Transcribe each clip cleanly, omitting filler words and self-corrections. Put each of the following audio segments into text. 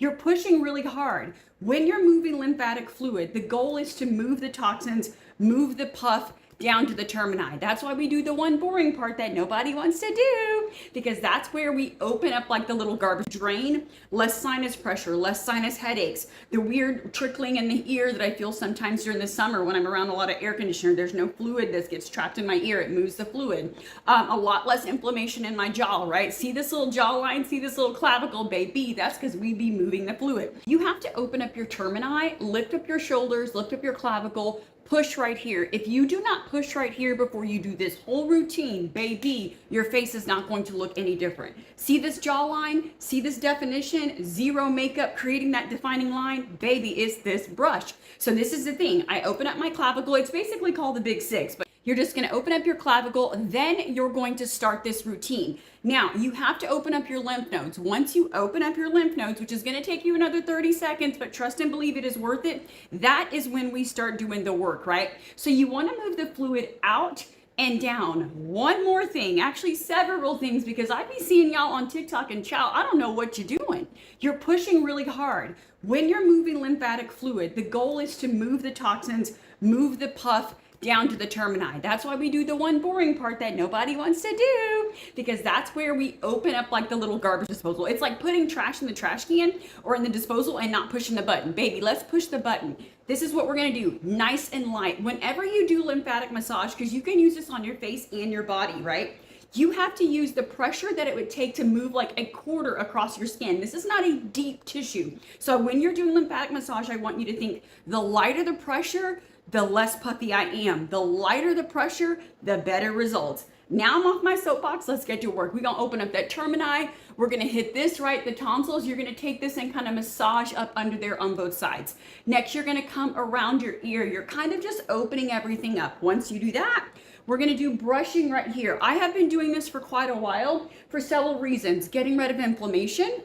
You're pushing really hard. When you're moving lymphatic fluid, the goal is to move the toxins, move the puff down to the termini. That's why we do the one boring part that nobody wants to do, because that's where we open up like the little garbage drain, less sinus pressure, less sinus headaches, the weird trickling in the ear that I feel sometimes during the summer when I'm around a lot of air conditioner. There's no fluid that gets trapped in my ear. It moves the fluid. A lot less inflammation in my jaw, right? See this little jawline? See this little clavicle, baby? That's because we be moving the fluid. You have to open up your termini, lift up your shoulders, lift up your clavicle, push right here. If you do not push right here before you do this whole routine, baby, your face is not going to look any different. See this jawline? See this definition? Zero makeup creating that defining line? Baby, it's this brush. So this is the thing. I open up my clavicle. It's basically called the big six, but you're just going to open up your clavicle, then you're going to start this routine. Now, you have to open up your lymph nodes. Once you open up your lymph nodes, which is going to take you another 30 seconds, but trust and believe it is worth it, that is when we start doing the work, right? So you want to move the fluid out and down. One more thing, actually several things, because I be seeing y'all on TikTok and chow, I don't know what you're doing. You're pushing really hard. When you're moving lymphatic fluid, the goal is to move the toxins, move the puff, down to the termini. That's why we do the one boring part that nobody wants to do, because that's where we open up like the little garbage disposal. It's like putting trash in the trash can or in the disposal and not pushing the button. Baby, let's push the button. This is what we're gonna do, nice and light. Whenever you do lymphatic massage, because you can use this on your face and your body, right? You have to use the pressure that it would take to move like a quarter across your skin. This is not a deep tissue. So when you're doing lymphatic massage, I want you to think the lighter the pressure, the less puffy I am. The lighter the pressure, the better results. Now I'm off my soapbox. Let's get to work. We're going to open up that termini. We're going to hit this right, the tonsils. You're going to take this and kind of massage up under there on both sides. Next, you're going to come around your ear. You're kind of just opening everything up. Once you do that, we're going to do brushing right here. I have been doing this for quite a while for several reasons. Getting rid of inflammation.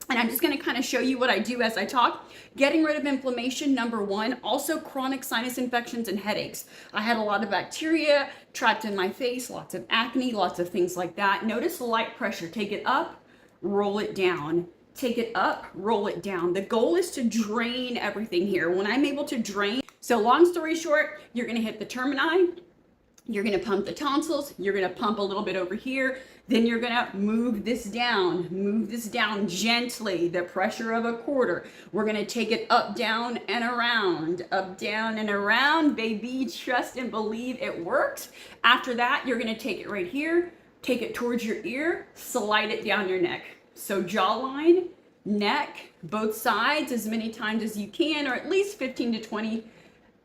And I'm just going to kind of show you what I do as I talk. Getting rid of inflammation, number one. Also chronic sinus infections and headaches. I had a lot of bacteria trapped in my face, lots of acne, lots of things like that. Notice the light pressure. Take it up, roll it down. Take it up, roll it down. The goal is to drain everything here. When I'm able to drain, so long story short, you're going to hit the termini. You're going to pump the tonsils. You're going to pump a little bit over here. Then you're going to move this down gently, the pressure of a quarter. We're going to take it up, down, and around. Up, down, and around. Baby, trust and believe it works. After that, you're going to take it right here, take it towards your ear, slide it down your neck. So jawline, neck, both sides as many times as you can, or at least 15 to 20.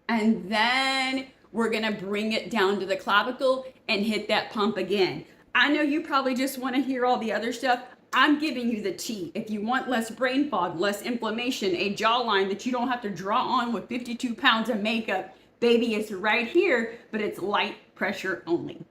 And then we're going to bring it down to the clavicle and hit that pump again. I know you probably just want to hear all the other stuff. I'm giving you the tea. If you want less brain fog, less inflammation, a jawline that you don't have to draw on with 52 pounds of makeup, baby, it's right here, but it's light pressure only.